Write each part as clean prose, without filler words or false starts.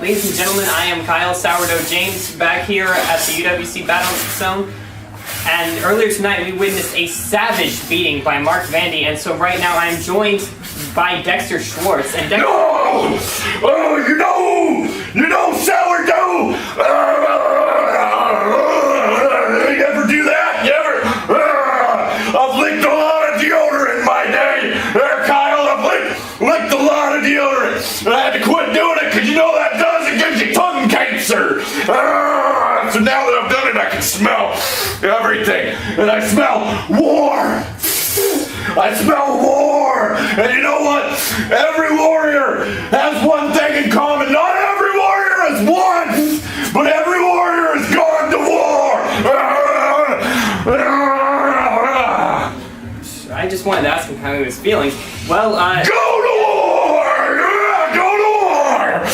Ladies and gentlemen, I am Kyle Sourdough James, back here at the UWC Battlezone. And earlier tonight we witnessed a savage beating by Mark Vandy, and so right now I'm joined by Dexter Schwartz. And Dexter— No! Oh, you know, Sourdough! You ever do that? You ever? I've licked a lot of deodorant in my day. There, Kyle, I've licked a lot of deodorant. I had to quit doing it because you know that does, it gives you tongue cancer. So now that I've done it, I can smell everything. And I smell war. I smell war. And you know what? Every warrior has one thing in common. Not every warrior has won, but every warrior has gone to war. I just wanted to ask him how he was feeling. Well, Go to war! Yeah, go to war!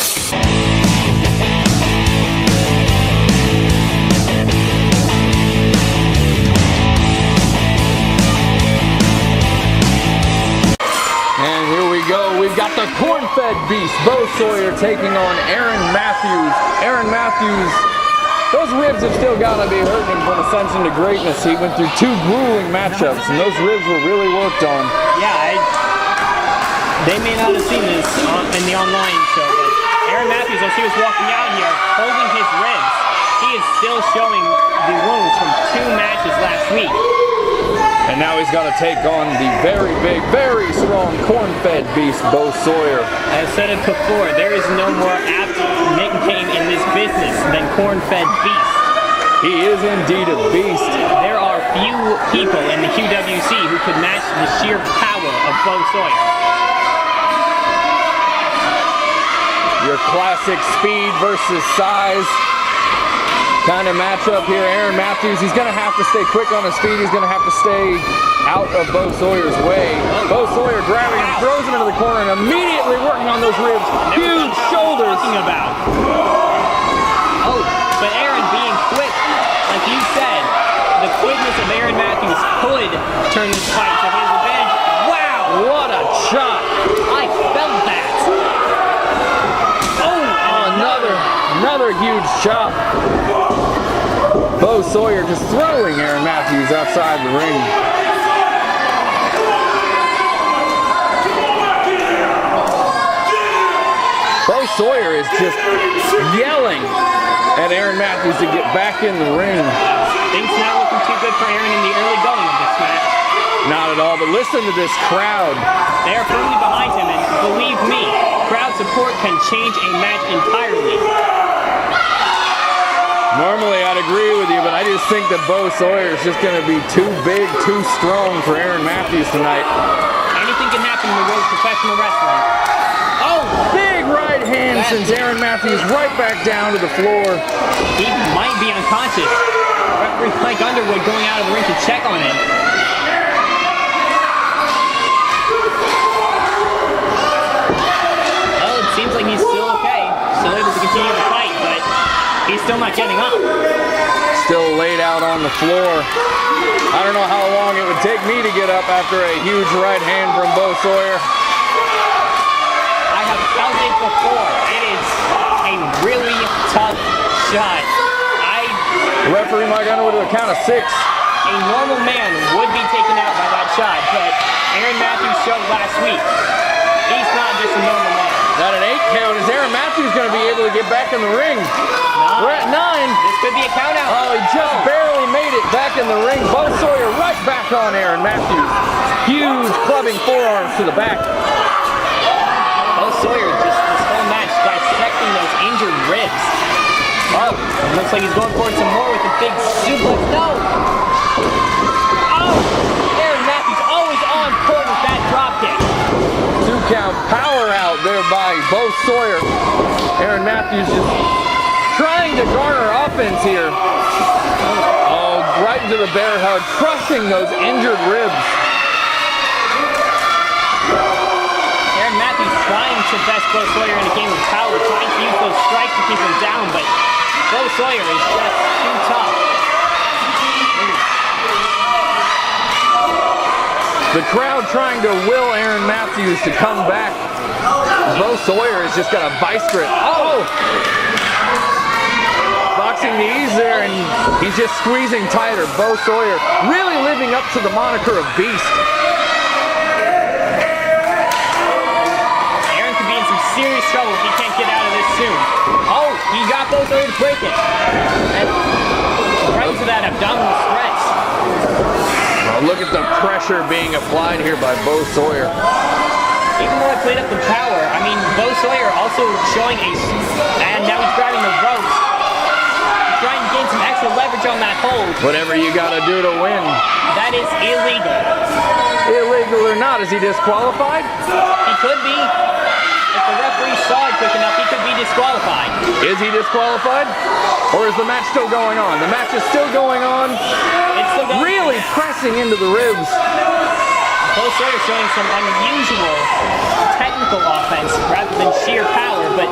And here we go. We've got the corn-fed beast, Bo Sawyer, taking on Aaron Matthews. Aaron Matthews, those ribs have still got to be hurting him from ascension to greatness. He went through 2 grueling matchups, and those ribs were really worked on. yeah, they may not have seen this in the online show, but Aaron Matthews, as he was walking out here, holding his ribs, he is still showing the wounds from 2 matches last week. And now he's got to take on the very big, very strong corn-fed beast, Bo Sawyer. I've said it before, there is no more apt nickname in this business than corn-fed beast. He is indeed a beast. There are few people in the UWC who could match the sheer power of Bo Sawyer. Your classic speed versus size kind of matchup here. Aaron Matthews, he's going to have to stay quick on his feet. He's going to have to stay out of Bo Sawyer's way. Bo Sawyer grabbing him, throws him into the corner, and immediately working on those ribs. Huge shoulders. About. Oh, but Aaron being quick, like you said, the quickness of Aaron Matthews could turn this fight to his advantage. Wow! What a shot. I felt that. Oh, Another huge chop. Bo Sawyer just throwing Aaron Matthews outside the ring. Bo Sawyer is just yelling at Aaron Matthews to get back in the ring. things not looking too good for Aaron in the early going of this match. Not at all, but listen to this crowd. They are firmly behind him, and believe me, crowd support can change a match entirely. Normally I'd agree with you, but I just think that Bo Sawyer is just going to be too big, too strong for Aaron Matthews tonight. Anything can happen in the world of professional wrestling. Oh, big right hand sends Aaron Matthews right back down to the floor. He might be unconscious. Referee Mike Underwood going out of the ring to check on him. Well, it seems like he's still okay. Still able to continue the fight, but he's still not getting up. Still laid out on the floor. I don't know how long it would take me to get up after a huge right hand from Bo Sawyer. I have felt it before. It is a really tough shot. Referee Mike Underwood to the count of 6. A normal man would be taken out by that shot, but Aaron Matthews showed last week. He's not just a normal man. Got an 8 count. Is Aaron Matthews going to be able to get back in the ring? We're at 9. This could be a count out. Oh, he just barely made it back in the ring. Bo Sawyer right back on Aaron Matthews. Huge clubbing forearms to the back. Bo Sawyer just this whole match dissecting those injured ribs. Oh, looks like he's going for it some more with a big suplex. No! Oh! Aaron Matthews always on point with that drop kick. 2 count power out there by Bo Sawyer. Aaron Matthews just trying to garner offense here. Oh, right into the bear hug, crushing those injured ribs. Aaron Matthews trying to best Bo Sawyer in a game of power, trying to use those strikes to keep him down, but Bo Sawyer is just too tough. The crowd trying to will Aaron Matthews to come back. Bo Sawyer is just got a vice grip. Oh, Oh! Boxing knees there, and he's just squeezing tighter. Bo Sawyer really living up to the moniker of Beast. Aaron could be in some serious trouble if he can't get out of this soon. Oh, he got Bo Sawyer to break it. And right into that abdominal stretch. Oh, look at the pressure being applied here by Bo Sawyer. Even though I played up the power, I mean, Bo Sawyer also showing and now he's grabbing the ropes. He's trying to gain some extra leverage on that hold. Whatever you gotta do to win. That is illegal. Illegal or not, is he disqualified? He could be. If the referee saw it quick enough, he could be disqualified. Is he disqualified? Or is the match still going on? The match is still going on. It's still going really pressing into the ribs. Bo Sawyer showing some unusual technical offense rather than sheer power, but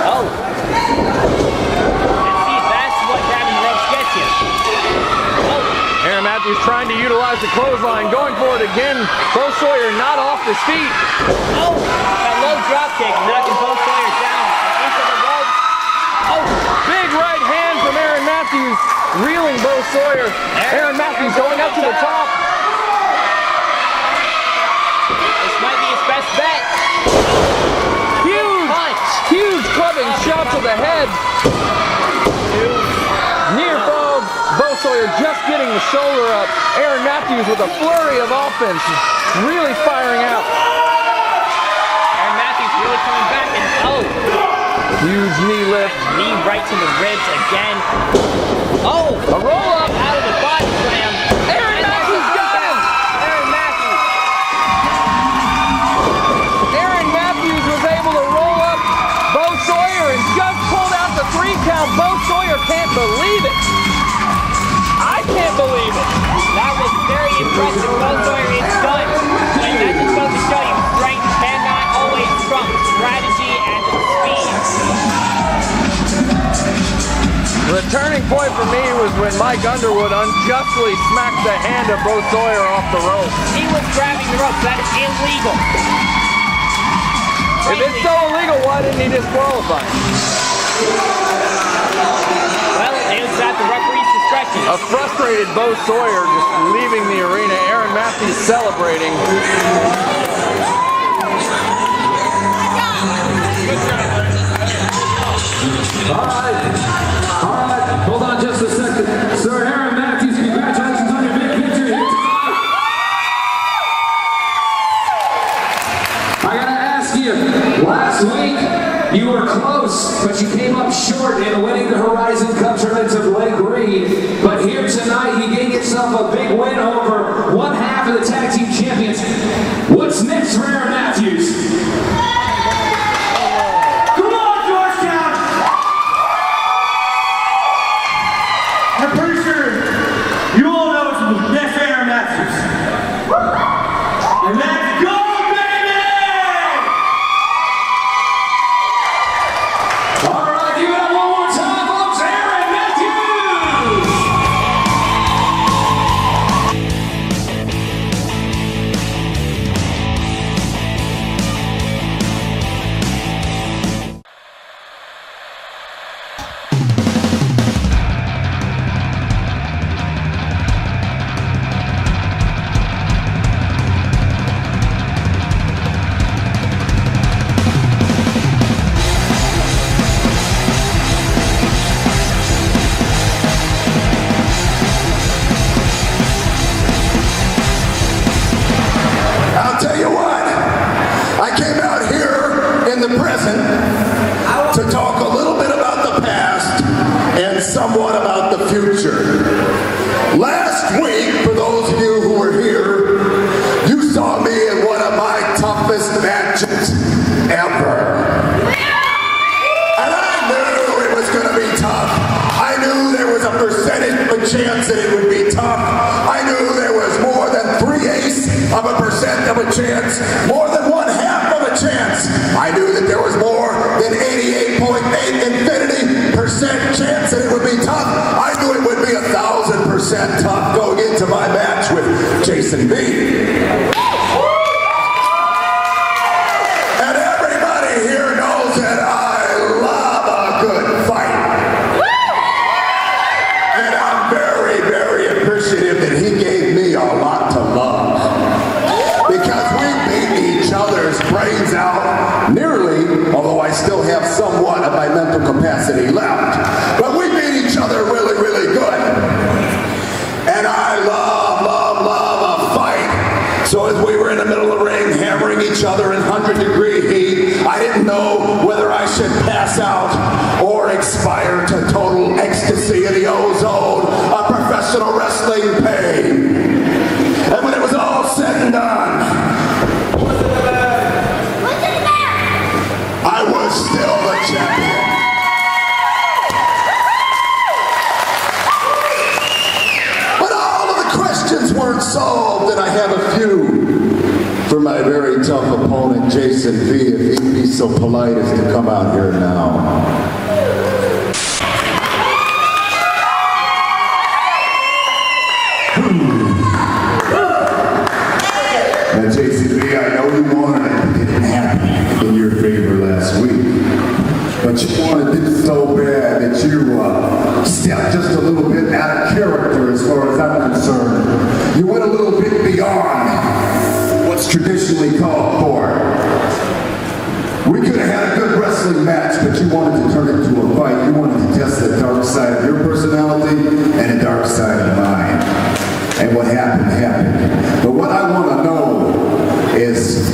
oh. And see, that's what grabbing the ropes gets you. Oh. Aaron Matthews trying to utilize the clothesline, going for it again. Bo Sawyer not off his feet. Oh, that low drop kick, knocking Bo Sawyer down into the ropes. Oh, big right hand from Aaron Matthews, reeling Bo Sawyer. Aaron Matthews going up to the top. This might be his best bet. Huge punch. Huge clubbing shot to the head. Near fall. Bo Sawyer just getting the shoulder up. Aaron Matthews with a flurry of offense, really firing out. Aaron Matthews really coming back and oh. Huge knee lift. Knee right to the ribs again. Oh, a roll up out of the body slam. Aaron Matthews got him. Aaron Matthews. Aaron Matthews was able to roll up Bo Sawyer and just pulled out the 3 count. Bo Sawyer can't believe it. I can't believe it. That was very impressive. Bo Sawyer is done. And that just goes to show you strength cannot always trump strategy and speed. The turning point for me was when Mike Underwood unjustly smacked the hand of Bo Sawyer off the rope. He was grabbing the ropes. That is illegal. If it's so illegal, why didn't he disqualify? Well, it was at the referee's discretion. A frustrated Bo Sawyer just leaving the arena. Aaron Matthews celebrating. All right, hold on just a second. Sir Aaron Matthews, congratulations on your big victory. I gotta ask you, last week you were close, but you came up short in winning the Horizon Cup tournament of Lake Reed. But here tonight, you gave yourself a big win over one half of the tag team champions. What's next for Aaron Matthews? I'm pretty sure you all know it's next Aaron Matthews. And let's go, baby! All right, give it up one more time, folks. Aaron Matthews! I'll tell you what, I came out here in the present to talk a little bit about the past and somewhat about the future. Last week, for those of you who were here, you saw me in one of my toughest matches ever. And I knew it was going to be tough. I knew there was a percentage of a chance that it would be tough. I knew there was more than 3/8 of a percent of a chance, more than 1/2 of a chance. I knew that there was more than 88.8 infinity% chance that it would be tough. I knew it would be 1,000% tough going into my match with Jason B. And everybody here knows that I love brains out, nearly, although I still have somewhat of my mental capacity left. But we beat each other really, really good. And I love a fight. So as we were in the middle of the ring, hammering each other in 100-degree heat, I didn't know whether I should pass out or expire to total ecstasy in the ozone of professional wrestling pain. And when it was all said and done, I was still the champion. But all of the questions weren't solved, and I have a few for my very tough opponent, Jason V, if he'd be so polite as to come out here now. Now, Jason V, I know you wanted it, but it didn't happen in your favor last week. But you wanted it so bad that you stepped just a little bit out of character as far as I'm concerned. You went a little bit beyond what's traditionally called for. We could have had a good wrestling match, but you wanted to turn it into a fight. You wanted to test the dark side of your personality and the dark side of mine. And what happened, happened. But what I want to know is,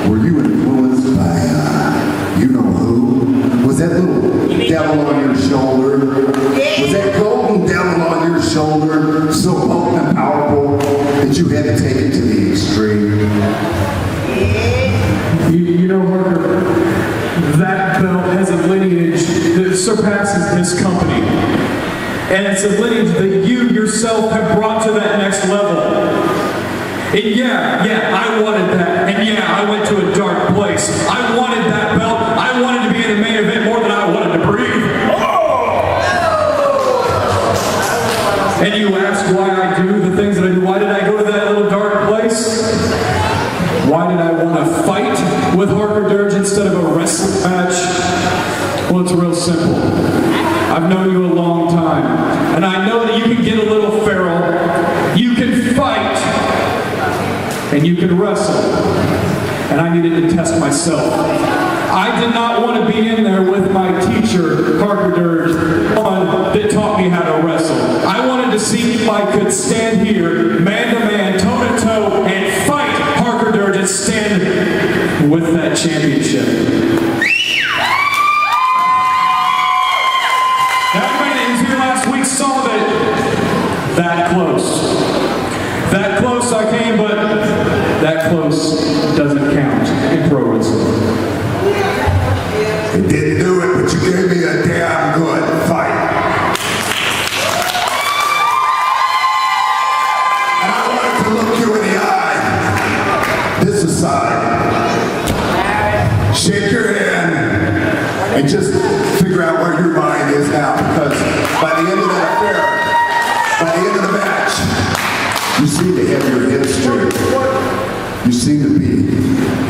were you influenced by, you know who? Was that little devil on your shoulder? Was that golden devil on your shoulder so potent and powerful that you had to take it to the extreme? You know, Harker, that belt has a lineage that surpasses this company. And it's a lineage that you yourself have brought to that next level. And yeah, I wanted that. And yeah, I went to a dark place. I wanted that belt. I wanted to be in the main event more than I wanted to breathe. And you ask why I do the things that I do. Why did I go to that little dark place? Why did I want to fight with Harker Dirge instead of a wrestling match? Well, it's real simple. I've known you a long time, and I know that you can get a little feral, you can fight, and you can wrestle. And I needed to test myself. I did not want to be in there with my teacher, Harker Dirge, that taught me how to wrestle. I wanted to see if I could stand here, man to man, toe to toe, and fight Harker Dirge and stand with that championship. Everybody that was here last week saw that. That close. That close I came, but that close doesn't count in pro wrestling. It didn't do it, but you gave me a damn good fight. And I wanted to look you in the eye, this aside, shake your hand, and just figure out where your mind is now, because by the end of that affair, by the end of the match, you seem to have your head straight. You seem to be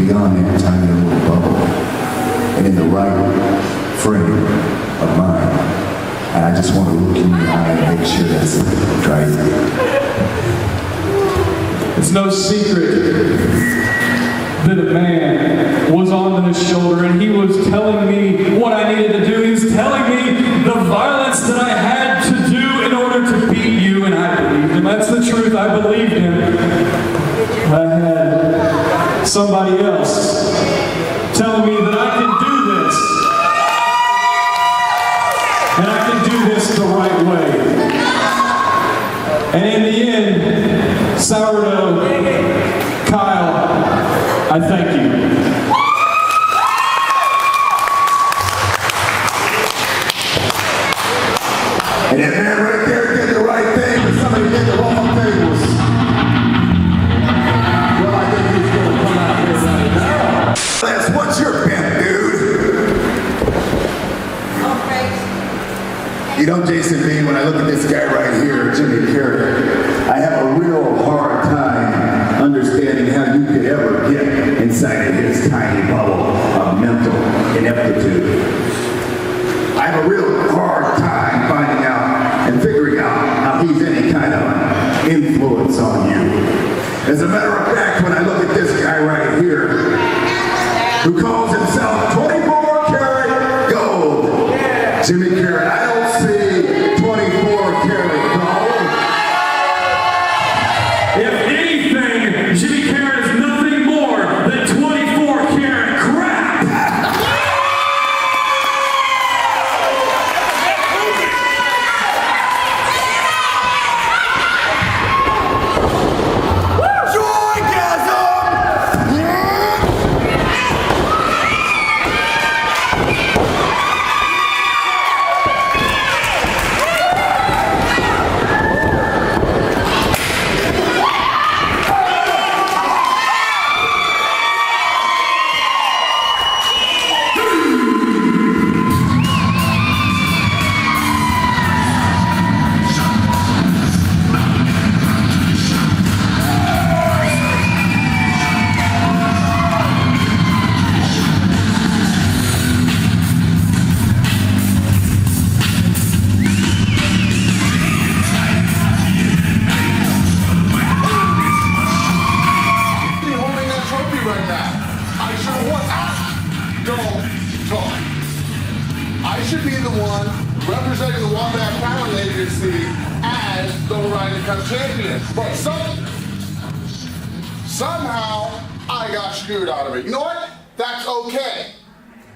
beyond that tiny little bubble and in the right frame of mind. And I just want to look in your eye and make sure that's right. It's no secret that a man was on his shoulder and he was telling me what I needed to do. He was telling me the violence that I had to do in order to beat you, and I believed him. That's the truth. I believed him. I had somebody else telling me that I can do this. And I can do this the right way. And in the end, Sourdough, Kyle, I thank you. And that man right there did the right thing, but somebody did the wrong thing. Well, I think he's going to come out here right now. Lance, what's your bent, dude? You know, Jason V, when I look at this guy right here, Jimmy Karryt, I have a real hard time understanding how you could ever get inside of his tiny bubble of mental ineptitude. I have a real hard time finding out and figuring out how he's any kind of influence on you. As a matter of fact, when I look at this guy right here, who calls himself 24 karat gold. Jimmy Karryt, I don't see 24 karat gold. If anything, Jimmy Karryt is nothing more than 24 karat crap. I should be the one representing the Wombat Talent Agency as the Horizon Cup champion. But somehow I got screwed out of it. You know what? That's okay.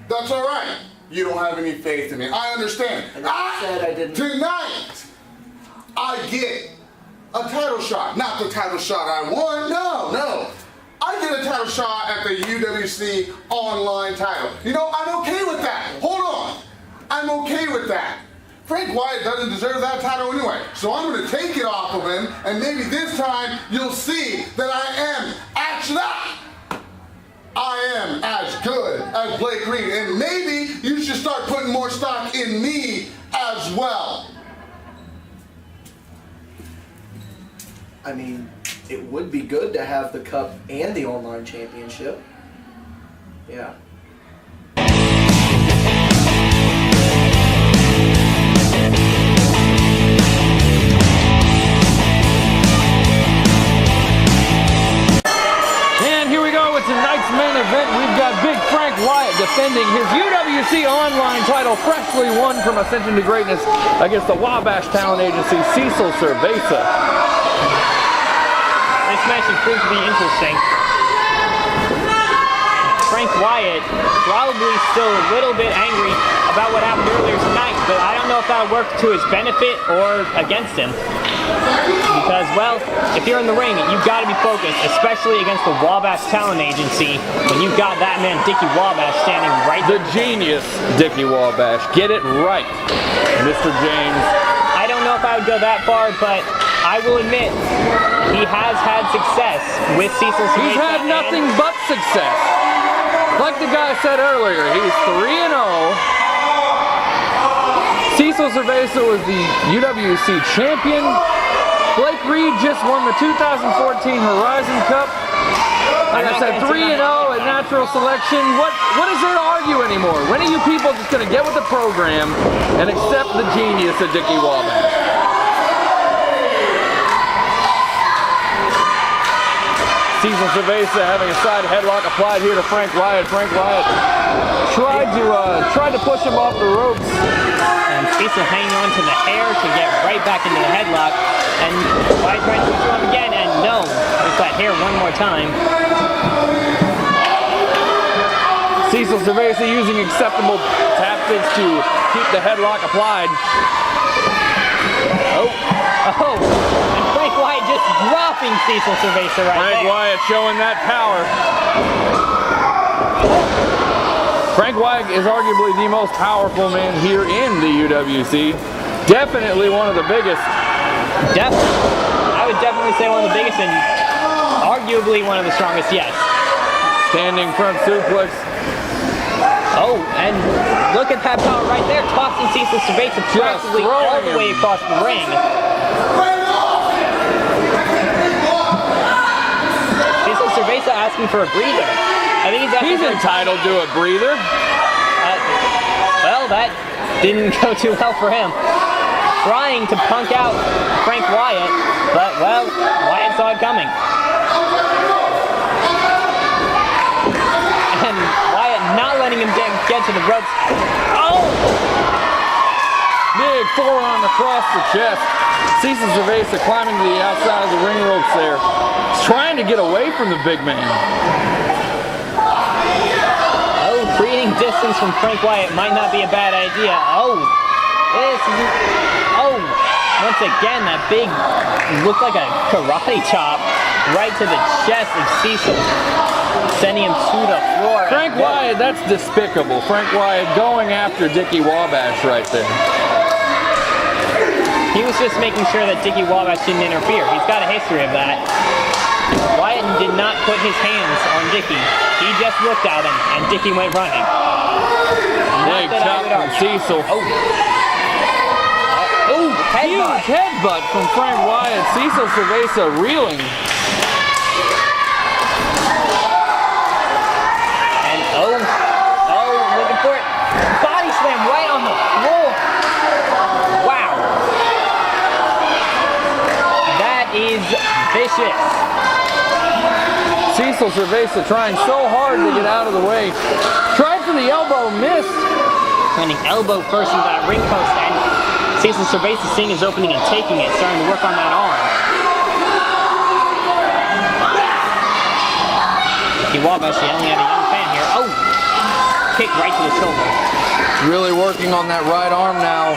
That's all right. You don't have any faith in me. I understand. And I said I didn't. Tonight, I get a title shot. Not the title shot I won. No. I get a title shot at the UWC Online title. You know, I'm okay with that. Hold on. I'm okay with that. Frank Wyatt doesn't deserve that title anyway. So I'm going to take it off of him, and maybe this time you'll see that I am as good as Blake Green. And maybe you should start putting more stock in me as well. I mean, it would be good to have the Cup and the Online Championship. Yeah. And here we go with tonight's main event. We've got Big Frank Wyatt defending his UWC Online title, freshly won from Ascension to Greatness against the Wabash Talent Agency, Cecil Cerveza. This match is proved to be interesting. Frank Wyatt probably still a little bit angry about what happened earlier tonight, but I don't know if that'll work to his benefit or against him. Because, well, if you're in the ring, you've got to be focused, especially against the Wabash Talent Agency, when you've got that man, Dickie Wabash, standing right there. The genius, Dickie Wabash. Get it right, Mr. James. I don't know if I would go that far, but I will admit, he has had success with Cecil Cerveza. He's had nothing but success. Like the guy said earlier, he's 3-0. Cecil Cerveza was the UWC champion. Blake Reed just won the 2014 Horizon Cup. Like I said, 3-0 at natural selection. What is there to argue anymore? When are you people just going to get with the program and accept the genius of Dickie Wabash? Cecil Cerveza having a side headlock applied here to Frank Wyatt. Frank Wyatt tried to push him off the ropes. And Cecil hanging on to the hair to get right back into the headlock. And Wyatt trying to push him up again, and no, with that hair one more time. Cecil Cerveza using acceptable tactics to keep the headlock applied. Oh. And Frank Wyatt just dropping Cecil Cerveza right Frank there. Wyatt showing that power. Frank Wyatt is arguably the most powerful man here in the UWC. Definitely one of the biggest. I would definitely say one of the biggest and arguably one of the strongest, yes. Standing front suplex. Oh, and look at that power right there, tossing Cecil Cerveza practically all the way across the ring. Cecil Cerveza asking for a breather. I think he's entitled to a breather. Well, that didn't go too well for him. Trying to punk out Frank Wyatt, but, well, Wyatt saw it coming. And get to the ropes. Oh! Big forearm across the chest. Cecil Cerveza climbing to the outside of the ring ropes there. He's trying to get away from the big man. Oh, creating distance from Frank Wyatt might not be a bad idea. Oh, once again, that big, looked like a karate chop right to the chest of Cecil, sending him to the floor. Frank Wyatt, that's despicable. Frank Wyatt going after Dickie Wabash right there. He was just making sure that Dickie Wabash didn't interfere. He's got a history of that. Wyatt did not put his hands on Dickie. He just looked at him, and Dickie went running. Big chop from Cecil. Oh, headbutt. Huge headbutt from Frank Wyatt. Cecil Cerveza reeling. And looking for it. Body slam right on the floor. Wow. That is vicious. Cecil Cerveza trying so hard to get out of the way. Tried for the elbow, missed. Landing elbow first into that ring post, and Cecil Cerveza seeing his opening and taking it, starting to work on that arm. Dickie Wabash, the only other young fan here. Oh! Kick right to the shoulder. Really working on that right arm now.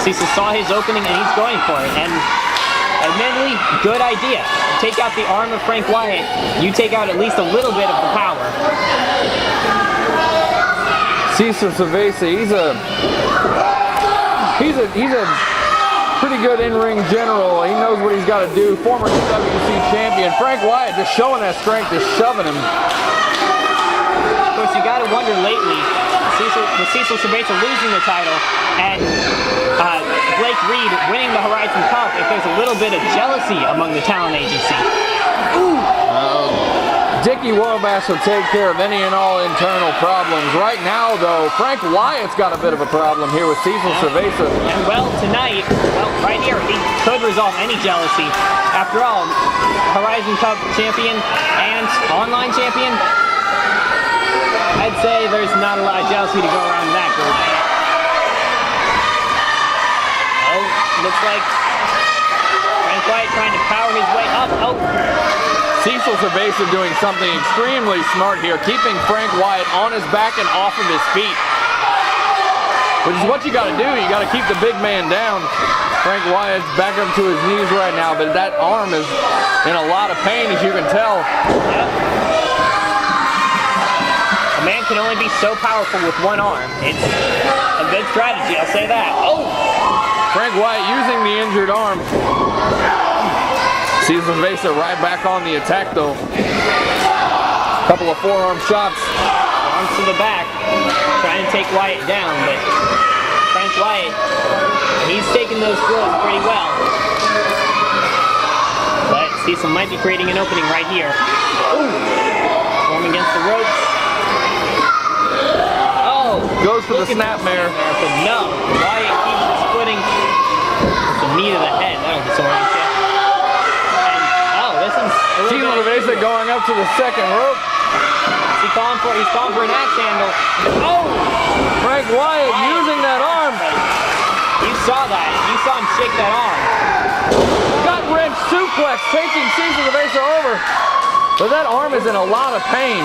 Cecil saw his opening and he's going for it. And admittedly, good idea. Take out the arm of Frank Wyatt. You take out at least a little bit of the power. Cecil Cerveza, he's a pretty good in-ring general. He knows what he's got to do. Former UWC champion. Frank Wyatt just showing that strength, just shoving him. Of course, you got to wonder lately, with Cecil Cerveza losing the title and Blake Reed winning the Horizon Cup, if there's a little bit of jealousy among the talent agency. Ooh! Dickie Wabash will take care of any and all internal problems. Right now, though, Frank Wyatt's got a bit of a problem here with Cecil Cerveza. And tonight, right here, he could resolve any jealousy. After all, Horizon Cup champion and online champion, I'd say there's not a lot of jealousy to go around in that group. Oh, looks like Frank Wyatt trying to power his way up. Oh. Cecil Cerveza doing something extremely smart here, keeping Frank Wyatt on his back and off of his feet. Which is what you got to do. You got to keep the big man down. Frank Wyatt's back up to his knees right now, but that arm is in a lot of pain, as you can tell. Yep. A man can only be so powerful with one arm. It's a good strategy, I'll say that. Oh! Frank Wyatt using the injured arm. Cecil Cerveza right back on the attack, though. Couple of forearm shots. Arms to the back, trying to take Wyatt down, but Frank Wyatt, he's taking those blows pretty well. But Cecil might be creating an opening right here. Ooh! Form against the ropes. Oh! Goes for the snapmare. But no, Wyatt keeps his footing. It's the knee to the head. That'll disorient you. Cecil Cerveza going up to the second rope. He's calling for an axe handle. Oh! Frank Wyatt using that arm. You saw that. You saw him shake that arm. Gut wrench suplex taking Cecil Cerveza over. But that arm is in a lot of pain.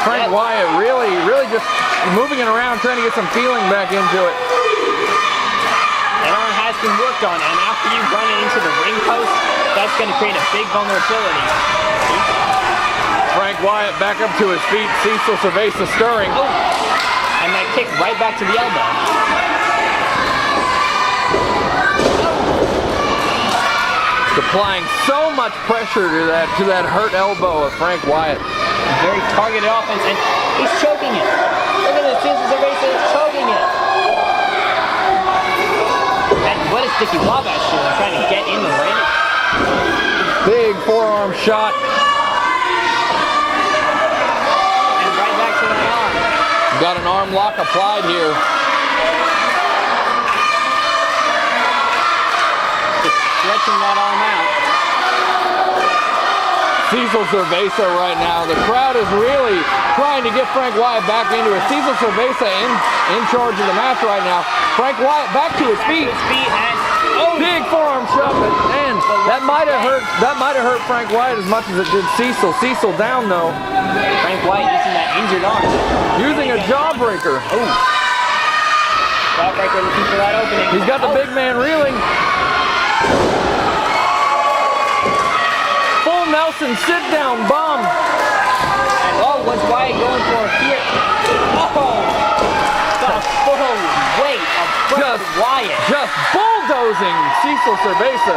Frank Wyatt really just moving it around, trying to get some feeling back into it. That arm has been worked on, and after you run it into the ring post, that's going to create a big vulnerability. Frank Wyatt back up to his feet. Cecil Cerveza stirring. Oh! And that kick right back to the elbow. Applying so much pressure to that hurt elbow of Frank Wyatt. Very targeted offense, and he's choking it. Look at this, Cecil Cerveza is choking it. And what is Dickie Wabash doing? Trying to get in the ring? Big forearm shot. And right back to that arm. Got an arm lock applied here. Just stretching that arm out. Cecil Cerveza right now. The crowd is really trying to get Frank Wyatt back into it. Cecil Cerveza in charge of the match right now. Frank Wyatt back to his feet. Big forearm shove, and that might have hurt Frank Wyatt as much as it did Cecil. Cecil down though. Frank Wyatt using that injured arm. Using a jawbreaker. Oh. Jawbreaker looking for that opening. He's got the big man reeling. Full Nelson sit down bomb. And what's Wyatt going for here? Oh! The full weight of Frank Wyatt. Just bulldozing Cecil Cerveza.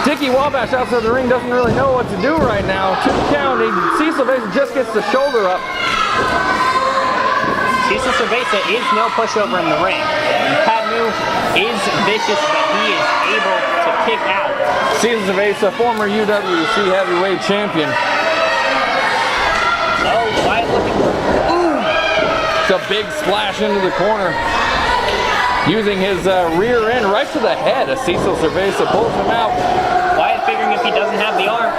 Dicky Wabash outside the ring doesn't really know what to do right now. 2 count. Cecil Cerveza just gets the shoulder up. Cecil Cerveza is no pushover in the ring. Padmu is vicious, but he is able to kick out. Cecil Cerveza, former UWC heavyweight champion. Oh, Wyatt looking for... Ooh! It's a big splash into the corner. Using his rear end right to the head as Cecil Cerveza pulls him out. Wyatt figuring if he doesn't have the arm.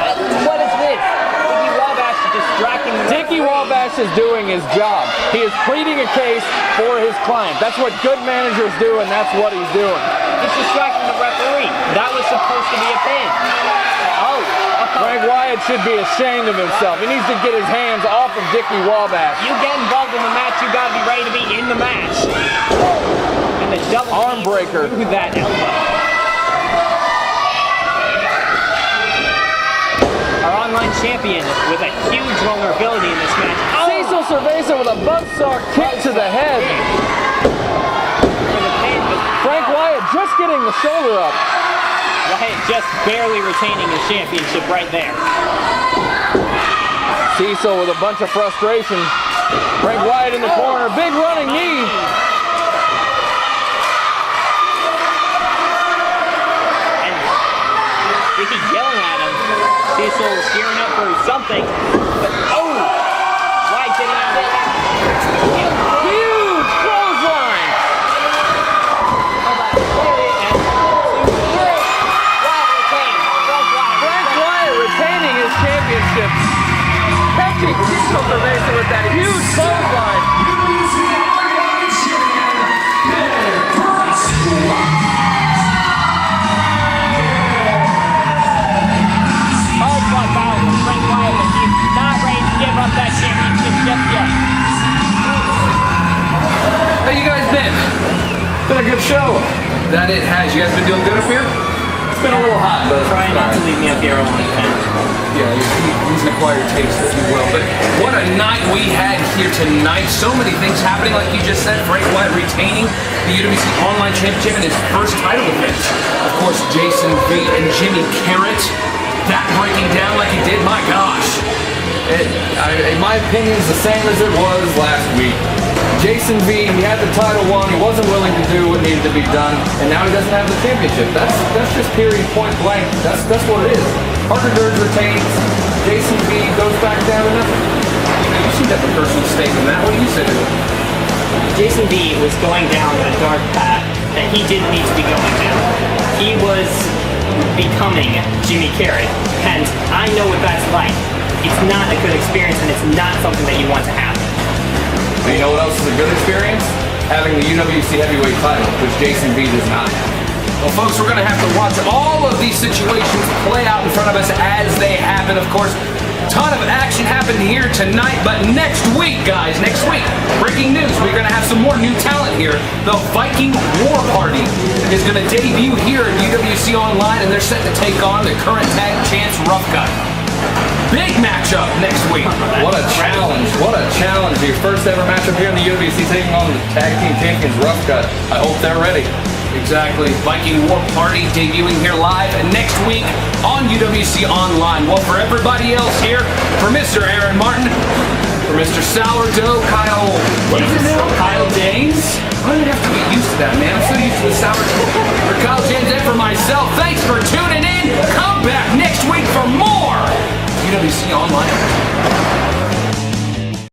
What is this? Dicky Wabash distracting the Dicky Wabash is doing his job. He is pleading a case for his client. That's what good managers do, and that's what he's doing. He's distracting the referee. That was supposed to be a pin. Oh. Frank Wyatt should be ashamed of himself. He needs to get his hands off of Dicky Wabash. You get involved in the match, you gotta be ready to be in the match. And the double arm breaker through that elbow. Our online champion with a huge vulnerability in this match. Oh! Cecil Cerveza with a buzzsaw kick to the head. Frank Wyatt just getting the shoulder up. Wyatt just barely retaining his championship right there. Cecil with a bunch of frustration. Frank Wyatt in the corner, big running knee. And Dicky yelling at him. Cecil is gearing up for something. But Wyatt getting out of it. Huge clothesline. Retaining his championship, catching Cecil Cerveza with that huge clothesline. Hard fought battle from Frank Wyatt, but he's not ready to give up that championship just yet. How you guys been? Been a good show. That it has. You guys been doing good up here? It's been a little hot, but Trying not to leave me up here all the time. Yeah, he's an acquired taste, if you will. But what a night we had here tonight. So many things happening, like you just said. Frank Wyatt retaining the UWC Online Championship in his first title defense. Of course, Jason V and Jimmy Karryt. That breaking down like he did, my gosh. In my opinion, it's the same as it was last week. Jason V, he had the title won, he wasn't willing to do what needed to be done, and now he doesn't have the championship. That's just period, point blank. That's what it is. Harker Dirge retains, Jason V goes back down to nothing. You seem to have a personal stake in that. What do you say to it? Jason V was going down a dark path that he didn't need to be going down. He was becoming Jimmy Karryt, and I know what that's like. It's not a good experience, and it's not something that you want to have. But you know what else is a good experience? Having the UWC heavyweight title, which Jason V does not have. Well, folks, we're going to have to watch all of these situations play out in front of us as they happen. Of course, ton of action happened here tonight, but next week, guys, breaking news, we're going to have some more new talent here. The Viking War Party is going to debut here at UWC Online, and they're set to take on the current tag champs, Rough Cut. Big matchup next week. What a challenge. What a challenge. Your first ever matchup here in the UWC taking on the tag team champions Rough Cut. I hope they're ready. Exactly. Viking War Party debuting here live next week on UWC Online. Well, for everybody else here, for Mr. Aaron Martin, for Mr. Sourdough, Kyle James. I don't have to get used to that, man. I'm so used to the sourdough. For Kyle James and for myself, thanks for tuning in. Come back next week for more UWC Online.